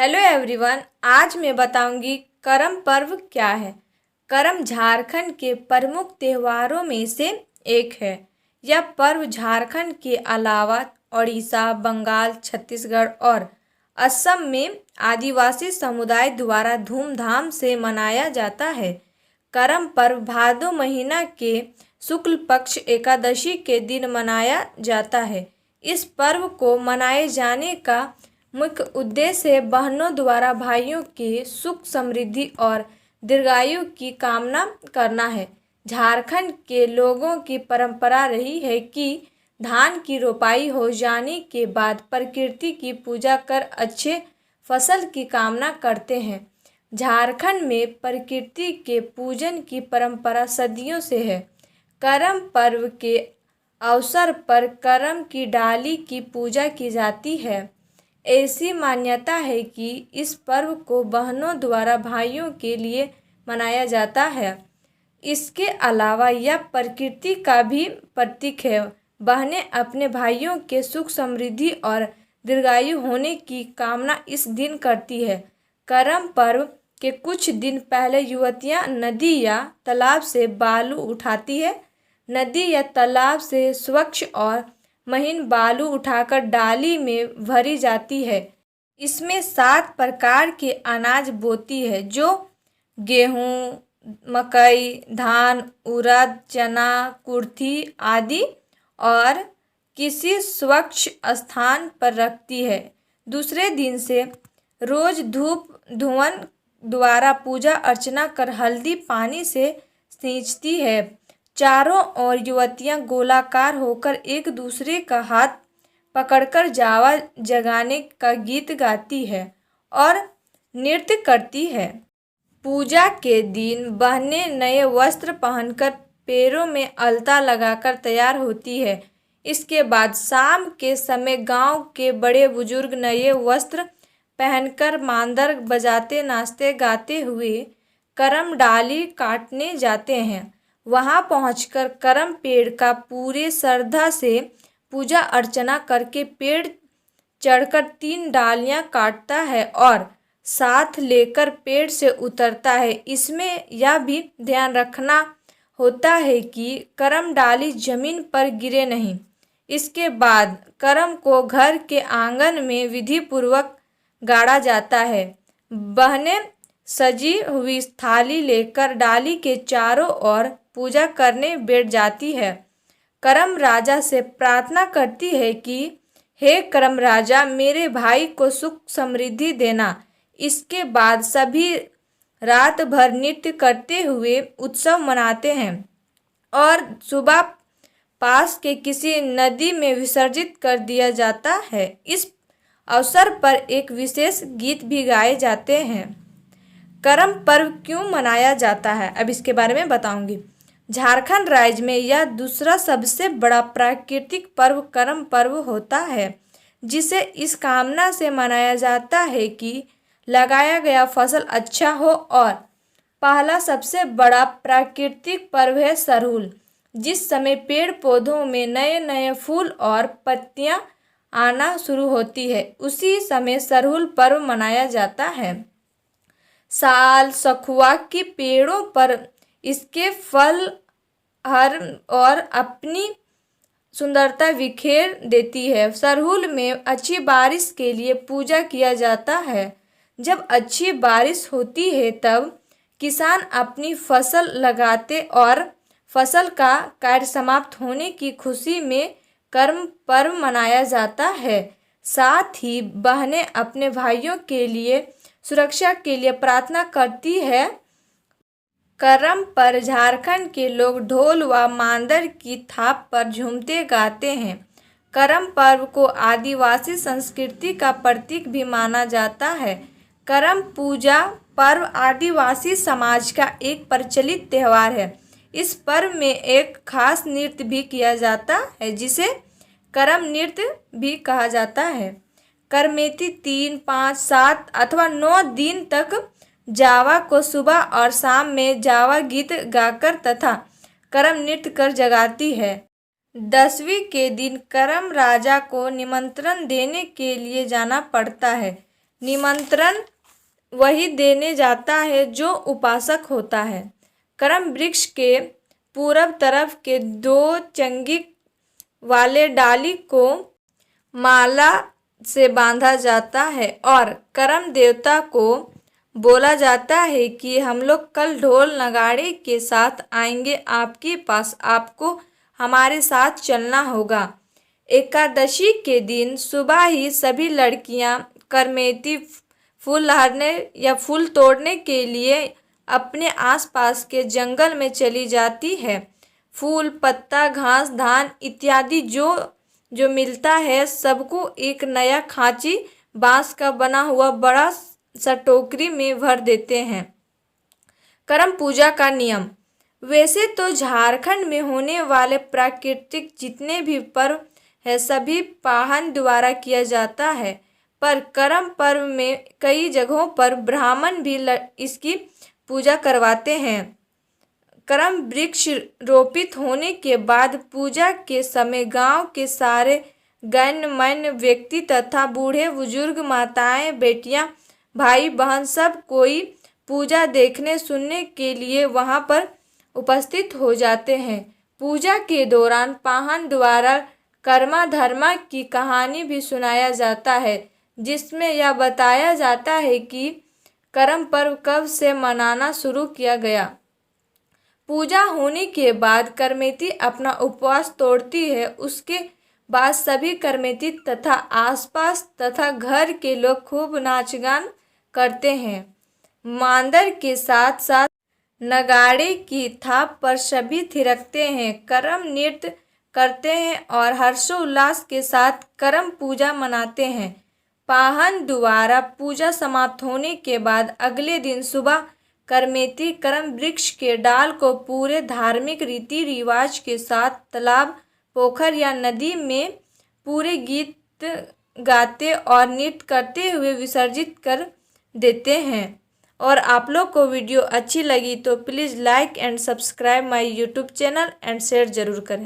Hello everyone, आज मैं बताऊंगी करम पर्व क्या है। करम झारखंड के प्रमुख त्योहारों में से एक है। यह पर्व झारखंड के अलावा ओडिशा, बंगाल, छत्तीसगढ़ और असम में आदिवासी समुदाय द्वारा धूमधाम से मनाया जाता है। करम पर्व भादो महीना के शुक्ल पक्ष एकादशी के दिन मनाया जाता है। इस पर्व को मनाए जाने का मुख्य उद्देश्य है बहनों द्वारा भाइयों के सुख, समृद्धि और दीर्घायु की कामना करना है। झारखंड के लोगों की परंपरा रही है कि धान की रोपाई हो जाने के बाद प्रकृति की पूजा कर अच्छे फसल की कामना करते हैं। झारखंड में प्रकृति के पूजन की परंपरा सदियों से है। करम पर्व के अवसर पर करम की डाली की पूजा की जाती है। ऐसी मान्यता है कि इस पर्व को बहनों द्वारा भाइयों के लिए मनाया जाता है। इसके अलावा यह प्रकृति का भी प्रतीक है। बहनें अपने भाइयों के सुख, समृद्धि और दीर्घायु होने की कामना इस दिन करती है। करम पर्व के कुछ दिन पहले युवतियां नदी या तालाब से बालू उठाती है। नदी या तालाब से स्वच्छ और महीन बालू उठाकर डाली में भरी जाती है। इसमें 7 प्रकार के अनाज बोती है, जो गेहूँ, मकई, धान, उड़द, चना, कुर्थी आदि, और किसी स्वच्छ स्थान पर रखती है। दूसरे दिन से रोज धूप धुवन द्वारा पूजा अर्चना कर हल्दी पानी से सींचती है। चारों ओर युवतियां गोलाकार होकर एक दूसरे का हाथ पकड़कर जावा जगाने का गीत गाती है और नृत्य करती है। पूजा के दिन बहनें नए वस्त्र पहनकर पैरों में अलता लगाकर तैयार होती है। इसके बाद शाम के समय गांव के बड़े बुजुर्ग नए वस्त्र पहनकर मांदर बजाते, नाचते गाते हुए करम डाली काटने जाते हैं। वहां पहुंचकर करम पेड़ का पूरे श्रद्धा से पूजा अर्चना करके पेड़ चढ़कर 3 डालियां काटता है और साथ लेकर पेड़ से उतरता है। इसमें यह भी ध्यान रखना होता है कि करम डाली जमीन पर गिरे नहीं। इसके बाद करम को घर के आंगन में विधि पूर्वक गाड़ा जाता है। बहनें सजी हुई थाली लेकर डाली के चारों ओर पूजा करने बैठ जाती है। करम राजा से प्रार्थना करती है कि हे करम राजा, मेरे भाई को सुख समृद्धि देना। इसके बाद सभी रात भर नृत्य करते हुए उत्सव मनाते हैं और सुबह पास के किसी नदी में विसर्जित कर दिया जाता है। इस अवसर पर एक विशेष गीत भी गाए जाते हैं। करम पर्व क्यों मनाया जाता है, अब इसके बारे में बताऊंगी। झारखंड राज्य में यह दूसरा सबसे बड़ा प्राकृतिक पर्व करम पर्व होता है, जिसे इस कामना से मनाया जाता है कि लगाया गया फसल अच्छा हो। और पहला सबसे बड़ा प्राकृतिक पर्व है सरहुल। जिस समय पेड़ पौधों में नए नए फूल और पत्तियां आना शुरू होती है, उसी समय सरहुल पर्व मनाया जाता है। साल सखुआ के पेड़ों पर इसके फल हर और अपनी सुंदरता बिखेर देती है। सरहुल में अच्छी बारिश के लिए पूजा किया जाता है। जब अच्छी बारिश होती है तब किसान अपनी फसल लगाते और फसल का कार्य समाप्त होने की खुशी में करम पर्व मनाया जाता है। साथ ही बहनें अपने भाइयों के लिए सुरक्षा के लिए प्रार्थना करती है। करम पर झारखंड के लोग ढोल व मांदर की थाप पर झूमते गाते हैं। करम पर्व को आदिवासी संस्कृति का प्रतीक भी माना जाता है। करम पूजा पर्व आदिवासी समाज का एक प्रचलित त्यौहार है। इस पर्व में एक खास नृत्य भी किया जाता है, जिसे करम नृत्य भी कहा जाता है। करमेती 3, 5, 7 अथवा 9 दिन तक जावा को सुबह और शाम में जावा गीत गाकर तथा करम नृत्य कर जगाती है। 10वीं के दिन करम राजा को निमंत्रण देने के लिए जाना पड़ता है। निमंत्रण वही देने जाता है जो उपासक होता है। करम वृक्ष के पूरब तरफ के 2 चंगी वाले डाली को माला से बांधा जाता है और करम देवता को बोला जाता है कि हम लोग कल ढोल नगाड़े के साथ आएंगे आपके पास, आपको हमारे साथ चलना होगा। एकादशी के दिन सुबह ही सभी लड़कियां करमेती फूल लहरने या फूल तोड़ने के लिए अपने आसपास के जंगल में चली जाती है। फूल, पत्ता, घास, धान इत्यादि जो मिलता है सबको एक नया खांची बांस का बना हुआ बड़ा सा टोकरी में भर देते हैं। करम पूजा का नियम। वैसे तो झारखंड में होने वाले प्राकृतिक जितने भी पर्व है सभी पाहन द्वारा किया जाता है, पर करम पर्व में कई जगहों पर ब्राह्मण भी इसकी पूजा करवाते हैं। करम वृक्ष रोपित होने के बाद पूजा के समय गांव के सारे गणमान्य व्यक्ति तथा बूढ़े बुजुर्ग, माताएं, बेटियां, भाई बहन सब कोई पूजा देखने सुनने के लिए वहां पर उपस्थित हो जाते हैं। पूजा के दौरान पाहन द्वारा कर्मा धर्मा की कहानी भी सुनाया जाता है, जिसमें यह बताया जाता है कि करम पर्व कब से मनाना शुरू किया गया। पूजा होने के बाद करमेती अपना उपवास तोड़ती है। उसके बाद सभी करमेती तथा आसपास तथा घर के लोग खूब नाचगान करते हैं। मांदर के साथ साथ नगाड़े की थाप पर सभी थिरकते हैं, करम नृत्य करते हैं और हर्षोल्लास के साथ करम पूजा मनाते हैं। पाहन द्वारा पूजा समाप्त होने के बाद अगले दिन सुबह करमेती करम वृक्ष के डाल को पूरे धार्मिक रीति रिवाज के साथ तालाब, पोखर या नदी में पूरे गीत गाते और नृत्य करते हुए विसर्जित कर देते हैं। और आप लोग को वीडियो अच्छी लगी तो please like and subscribe my YouTube channel and share ज़रूर करें।